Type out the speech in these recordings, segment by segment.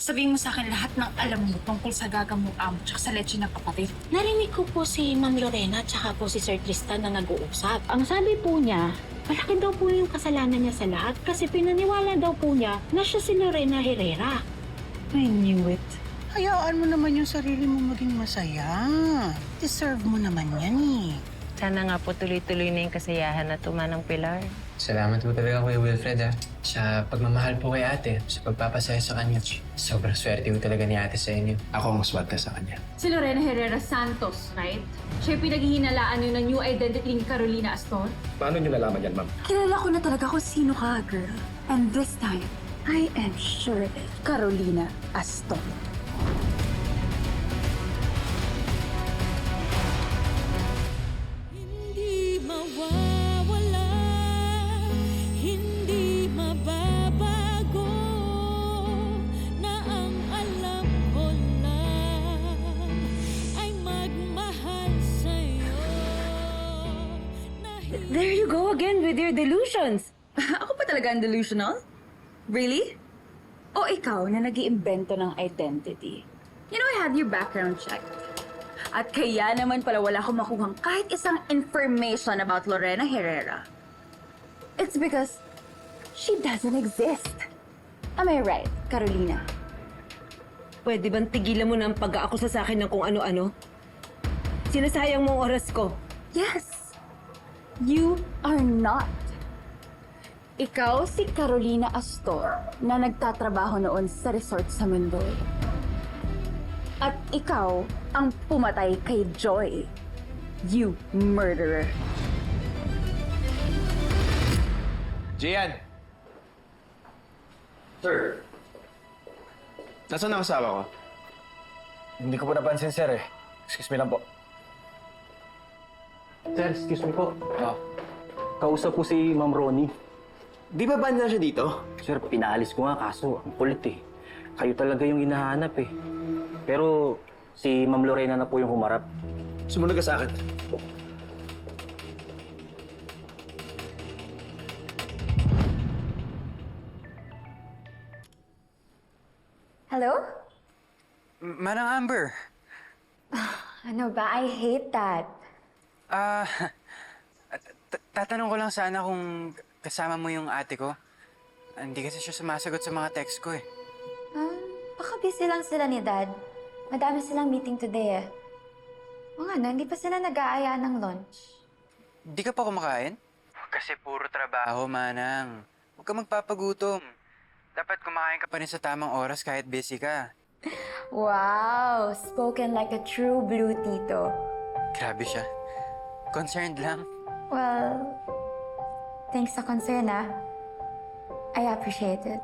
Sabihin mo sa akin lahat ng alam mo tungkol sa gagamong amo at sa leche na kapatid. Narinig ko po si Ma'am Lorena at saka po si Sir Tristan na nag-uusap. Ang sabi po niya, malaki daw po yung kasalanan niya sa lahat kasi pinaniwala daw po niya na siya si Lorena Herrera. I knew it. Hayaan mo naman yung sarili mo maging masaya. Deserve mo naman yan eh. Sana nga po tuloy-tuloy na yung kasiyahan na tumanang Pilar. Salamat po talaga Kuya Wilfred sa pagmamahal po kay ate, sa pagpapasaya sa kanya. Sobrang swerte po talaga ni ate sa inyo. Ako ang swerte sa kanya. Si Lorena Herrera Santos, right? Siya yung pinaghihinalaan nyo ng new identity ni Carolina Astor? Paano niyo nalaman yan, ma'am? Kilala ko na talaga kung sino ka, girl. And this time, I am sure of it. Carolina Aston. Hindi mawawala, hindi mababago, na ang alam ko lang ay magmahal sa'yo. There you go again with your delusions. Ako pa talaga ang delusional? Really? O ikaw na nag-iimbento ng identity? You know, I had your background checked. At kaya naman pala wala akong makuhang kahit isang information about Lorena Herrera. It's because she doesn't exist. Am I right, Carolina? Pwede bang tigilan mo na ang pag-aakusa sa akin ng kung ano-ano? Sinasayang mo ang oras ko. Yes. You are not. Ikaw si Carolina Astor na nagtatrabaho noon sa resort sa Mandoy. At ikaw ang pumatay kay Joy. You murderer. Gian! Sir! Nasaan ang asawa ko? Hindi ko po napansin, sir eh. Excuse me lang po. Sir, excuse me po. Oh. Kausap po si Ma'am Ronnie. Di ba ban na siya dito? Sir, pinaalis ko nga kaso ang kulit eh. Kayo talaga yung hinahanap eh. Pero si Ma'am Lorena na po yung humarap. Sumunod ka sa akin. Hello? Manang Amber. Ano ba? I hate that. Tatanong ko lang sana kung kasama mo yung ate ko. Hindi kasi siya sumasagot sa mga text ko eh. Baka busy lang sila ni Dad. Madami silang meeting today eh. O nga no, hindi pa sila nag-aaya ng lunch. Hindi ka pa kumakain? Kasi puro trabaho, Manang. Huwag ka magpapagutom. Dapat kumakain ka pa rin sa tamang oras kahit busy ka. Wow! Spoken like a true blue tito. Grabe siya. Concerned lang. Well, thanks sa concern ah. I appreciate it.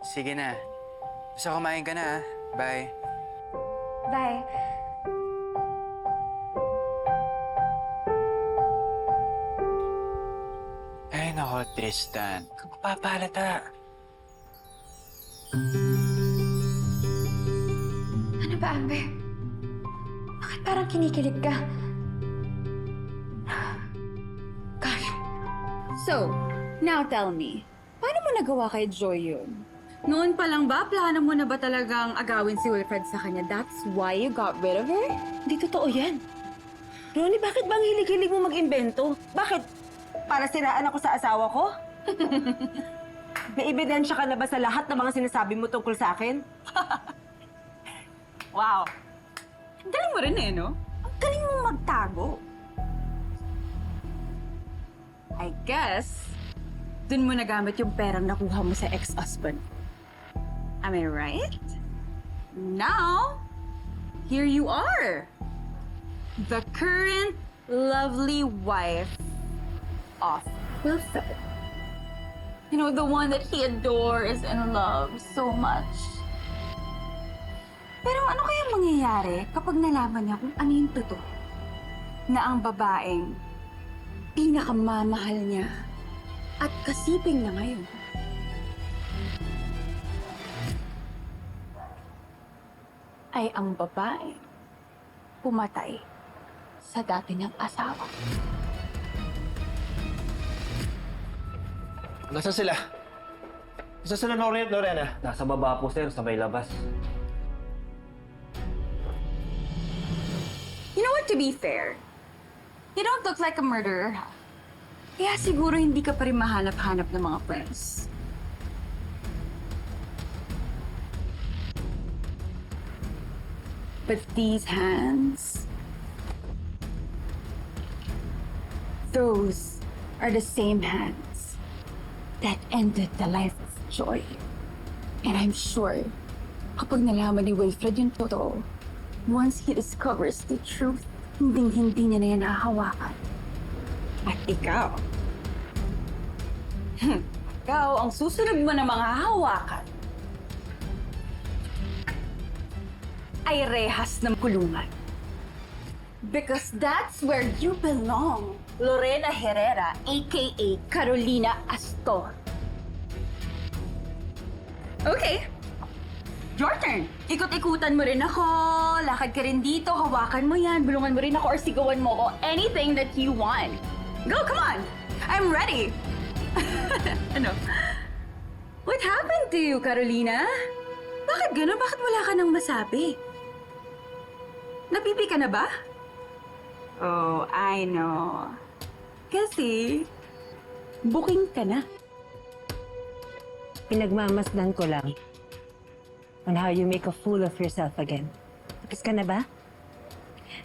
Sige na. Basta kumain ka na, ah. Bye. Bye. Ay, nako, Tristan. Kung papalata. Ano ba, Amber? Bakit parang kinikilig ka? Gosh. So, now tell me, paano mo nagawa kay Joy yun? Noon pa lang ba, plano mo na ba talagang agawin si Wilfred sa kanya? That's why you got rid of her? Hindi totoo yan. Ronnie, bakit bang hilig-hilig mo mag-imbento? Bakit? Para siraan ako sa asawa ko? May ebidensya ka na ba sa lahat ng mga sinasabi mo tungkol sa akin? Wow. Ang galing mo rin eh, no? Ang galing mo magtago. I guess, dun mo nagamit yung perang nakuha mo sa ex-husband. Am I right? Now, here you are. The current lovely wife of Wilfred. You know, the one that he adores and loves so much. Pero ano kaya mangyayari kapag nalaman niya kung ano yung totoo? Na ang babaeng pinakamamahal niya at kasiping na ngayon. Ay ang babae pumatay sa dati niyang asawa. Nasaan sila? Saan na Lorena? Nasa baba po, sir, sa may labas. You know what, to be fair, you don't look like a murderer. Kaya siguro hindi ka pa rin mahanap-hanap ng mga friends. But these hands, those are the same hands that ended the life of Joy. And I'm sure, kapag nalaman ni Wilfred yung totoo, once he discovers the truth, hindi niya na yan nahahawakan. At ikaw, ikaw ang susunod mo na mga hawakan ay rehas ng kulungan. Because that's where you belong, Lorena Herrera, aka Carolina Astor. Okay. Your turn. Ikot-ikutan mo rin ako, lakad ka rin dito, hawakan mo yan, bulungan mo rin ako, or sigawan mo ako. Anything that you want. Go, come on! I'm ready! Ano? What happened to you, Carolina? Bakit gano'n? Bakit wala ka nang masabi? Napipi ka na ba? Oh, I know. Kasi, booking ka na. Pinagmamasdan ko lang on how you make a fool of yourself again. Tapos ka na ba?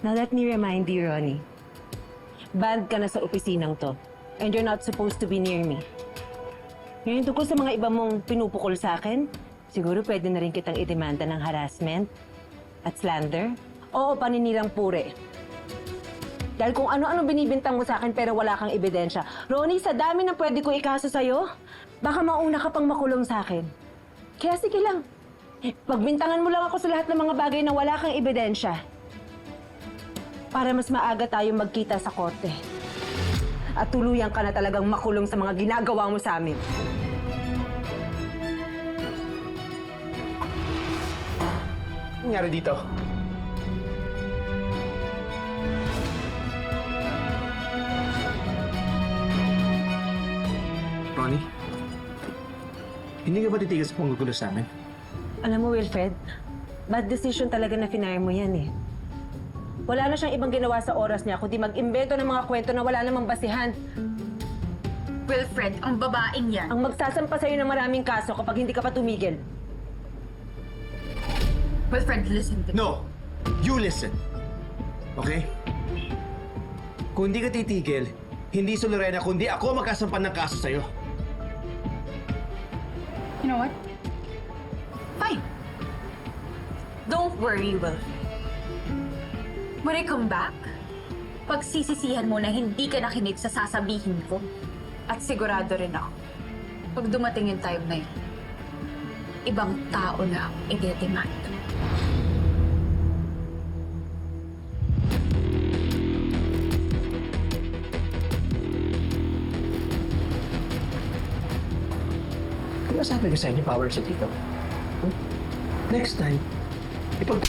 Now let me remind you, Ronnie. Banned ka na sa opisinang to. And you're not supposed to be near me. Ngayon tungkol sa mga iba mong pinupukol sa akin, siguro pwede na rin kitang idemanda ng harassment at slander. Oo, paninirang pure. Dahil kung ano-ano binibintang mo sa akin pero wala kang ebidensya. Ronnie, sa dami ng pwede ko ikaso sa'yo, baka mauna ka pang makulong sa akin. Kaya sige lang. Pagbintangan mo lang ako sa lahat ng mga bagay na wala kang ebidensya. Para mas maaga tayong magkita sa korte. At tuluyan ka na talagang makulong sa mga ginagawa mo sa amin. Ano nangyari dito? Ronnie? Hindi ka ba titigil sa panggugulo sa amin? Alam mo, Wilfred, bad decision talaga na finire mo yan eh. Wala na siyang ibang ginawa sa oras niya kundi mag-imbento ng mga kwento na wala namang basihan. Wilfred, ang babaeng yan. Ang magsasampa sa'yo ng maraming kaso kapag hindi ka pa tumigil. Wilfred, listen to me. No! You listen. Okay? Kung hindi ka titigil, hindi si Lorena, kundi ako magkasampan ng kaso sa'yo. You know what? Fine. Don't worry, Wilfred. When I come back, pagsisisihan mo na hindi ka nakinig sa sasabihin ko. At sigurado rin ako, pag dumating yung time na yun, ibang tao na ang i-demand. Kaya sabi ko sa inyo, power sa dito. Next time, ipag...